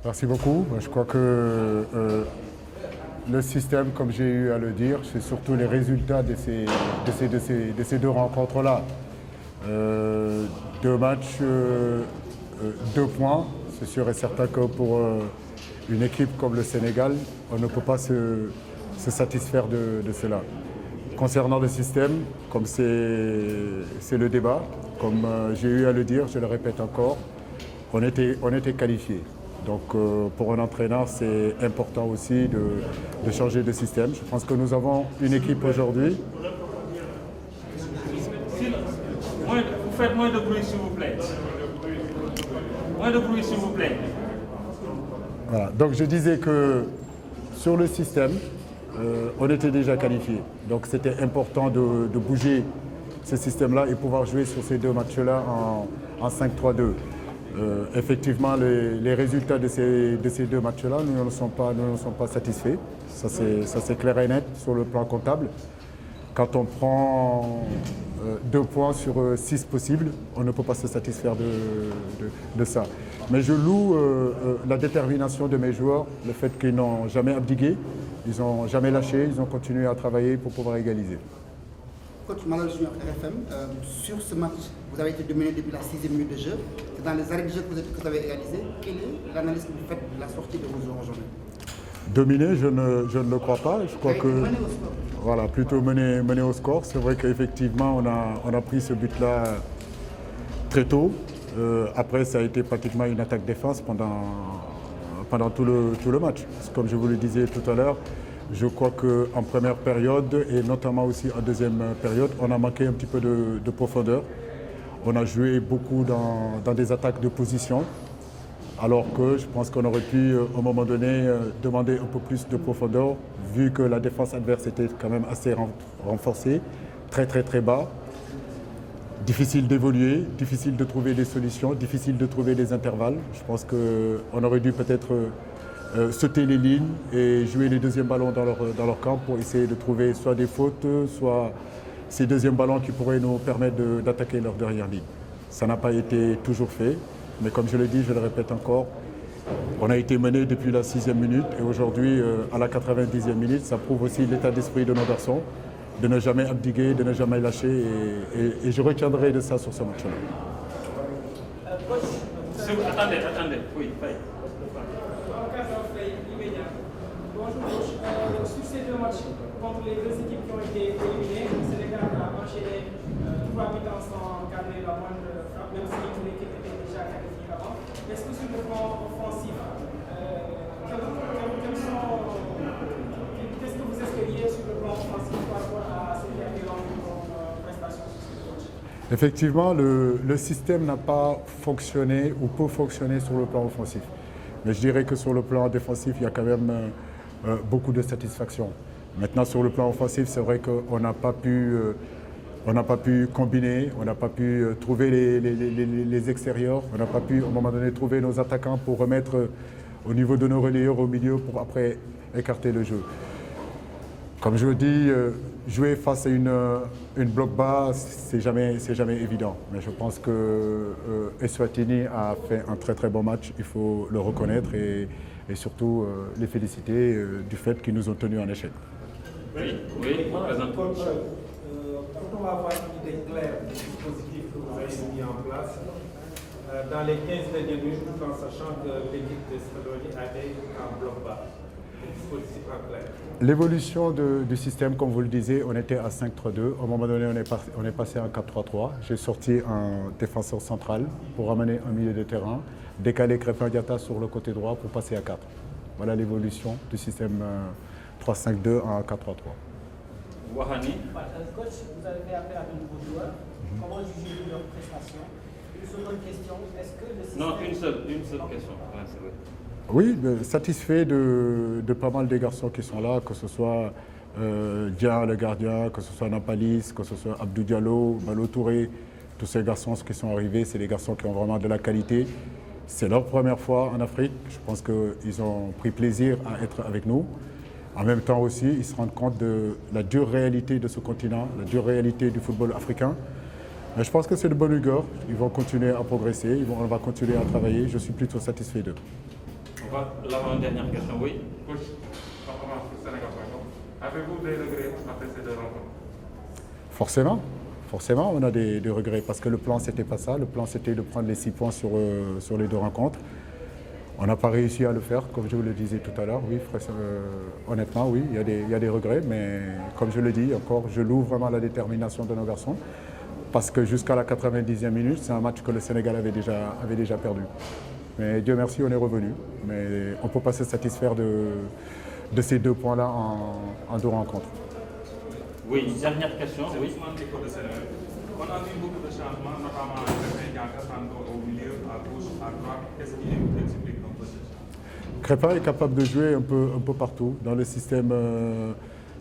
Merci beaucoup. Je crois que le système, comme j'ai eu à le dire, c'est surtout les résultats de ces deux rencontres-là. Deux matchs, 2 points. C'est sûr et certain que pour une équipe comme le Sénégal, on ne peut pas se satisfaire de cela. Concernant le système, comme c'est le débat, comme j'ai eu à le dire, je le répète encore, on était qualifiés. Donc pour un entraîneur, c'est important aussi de changer de système. Je pense que nous avons une équipe aujourd'hui. Vous faites moins de bruit, s'il vous plaît. Moins de bruit, s'il vous plaît. Voilà. Donc je disais que sur le système, on était déjà qualifiés. Donc c'était important de bouger ce système-là et pouvoir jouer sur ces deux matchs-là en 5-3-2. Effectivement, les résultats de ces deux matchs-là, nous ne sommes pas satisfaits. Ça c'est clair et net sur le plan comptable. Quand on prend 2 points sur 6 possibles, on ne peut pas se satisfaire de ça. Mais je loue la détermination de mes joueurs, le fait qu'ils n'ont jamais abdigué, ils n'ont jamais lâché, ils ont continué à travailler pour pouvoir égaliser. Coach Malal Junior RFM, sur ce match, vous avez été dominé depuis la 6e minute de jeu. C'est dans les arrêts de jeu que vous avez réalisé. Quelle est l'analyse que vous faites de la sortie de vos joueurs aujourd'hui? Dominé, je ne le crois pas. Je crois que mené au score. Voilà, plutôt mené au score. C'est vrai qu'effectivement, on a pris ce but-là très tôt. Après, ça a été pratiquement une attaque-défense pendant tout le match. Comme je vous le disais tout à l'heure, je crois qu'en première période et notamment aussi en deuxième période, on a manqué un petit peu de profondeur. On a joué beaucoup dans des attaques de position, alors que je pense qu'on aurait pu, au moment donné, demander un peu plus de profondeur, vu que la défense adverse était quand même assez renforcée, très bas. Difficile d'évoluer, difficile de trouver des solutions, difficile de trouver des intervalles. Je pense qu'on aurait dû peut-être sauter les lignes et jouer les deuxièmes ballons dans leur camp pour essayer de trouver soit des fautes, soit ces deuxièmes ballons qui pourraient nous permettre d'attaquer leur dernière ligne. Ça n'a pas été toujours fait, mais comme je l'ai dit, je le répète encore, on a été mené depuis la 6e minute et aujourd'hui, à la 90e minute, ça prouve aussi l'état d'esprit de nos garçons, de ne jamais abdiguer, de ne jamais lâcher et je retiendrai de ça sur ce match-là. Attendez, oui, Faye. Sur ces deux matchs, contre les deux équipes qui ont été éliminées, le Sénégal a enchaîné 3 mi-temps sans cadrer la moindre frappe, même si l'équipe était déjà qualifiée avant. Est-ce que sur le plan offensif, qu'est-ce que vous espériez sur le plan offensif par rapport à ce qui a été rendu comme prestation sur ce match? Effectivement, le système n'a pas fonctionné ou peut fonctionner sur le plan offensif. Mais je dirais que sur le plan défensif, il y a quand même beaucoup de satisfaction. Maintenant, sur le plan offensif, c'est vrai qu'on n'a pas pu combiner, on n'a pas pu trouver les extérieurs, on n'a pas pu, au moment donné, trouver nos attaquants pour remettre au niveau de nos relayeurs au milieu pour après écarter le jeu. Comme je le dis, jouer face à une bloc bas, c'est jamais évident. Mais je pense que Eswatini a fait un très bon match, il faut le reconnaître et surtout les féliciter du fait qu'ils nous ont tenus en échec. Oui, présente. Quand on va avoir une idée claire des dispositifs que vous avez mis en place, dans les 15 dernières minutes, tout en sachant que l'équipe de Scaloni avait un bloc bas, des dispositifs en clair. L'évolution du système, comme vous le disiez, on était à 5-3-2. Au moment donné, on est passé en 4-3-3. J'ai sorti un défenseur central pour amener un milieu de terrain, décaler Crépin Diatta sur le côté droit pour passer à 4. Voilà l'évolution du système 3-5-2 en 4-3-3. Wahani. Coach, vous avez fait appel à de nouveaux joueurs. Comment jugez-vous leur prestation? Une seconde question, est-ce que le système... Non, une seule question. Ouais, c'est vrai. Oui, satisfait de pas mal des garçons qui sont là, que ce soit Dia, le gardien, que ce soit Nampalis, que ce soit Abdou Diallo, Balo Touré. Tous ces garçons qui sont arrivés, c'est des garçons qui ont vraiment de la qualité. C'est leur première fois en Afrique. Je pense qu'ils ont pris plaisir à être avec nous. En même temps aussi, ils se rendent compte de la dure réalité de ce continent, la dure réalité du football africain. Mais je pense que c'est de bonne humeur. Ils vont continuer à progresser, on va continuer à travailler. Je suis plutôt satisfait d'eux. On va l'avant-dernière question, oui. Coach, avant sur Sénégal.com, avez-vous des regrets après ces deux rencontres? Forcément, on a des regrets parce que le plan, c'était pas ça. Le plan, c'était de prendre les 6 points sur les 2 rencontres. On n'a pas réussi à le faire, comme je vous le disais tout à l'heure. Oui, honnêtement, oui, il y a des regrets, mais comme je le dis, encore, je loue vraiment la détermination de nos garçons parce que jusqu'à la 90e minute, c'est un match que le Sénégal avait déjà perdu. Mais Dieu merci, on est revenu. Mais on ne peut pas se satisfaire de ces 2 points-là en 2 rencontres. Oui, dernière question, oui. On a vu beaucoup de changements, notamment au milieu, à gauche, à droite. Qu'est-ce qui explique un peu ça? Crépin est capable de jouer un peu partout. Dans le système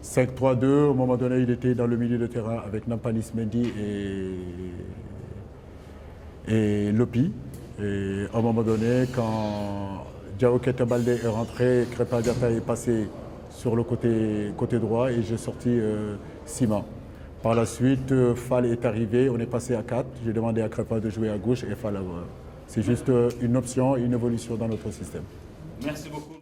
5-3-2, au moment donné, il était dans le milieu de terrain avec Nampalis Mendy et Lopi. Et à un moment donné, quand Diao Keita Baldé est rentré, Crépin Diatta est passé sur le côté droit et j'ai sorti Sima. Par la suite, Fall est arrivé, on est passé à 4. J'ai demandé à Crépin de jouer à gauche et Fall à droite. C'est juste une option, une évolution dans notre système. Merci beaucoup.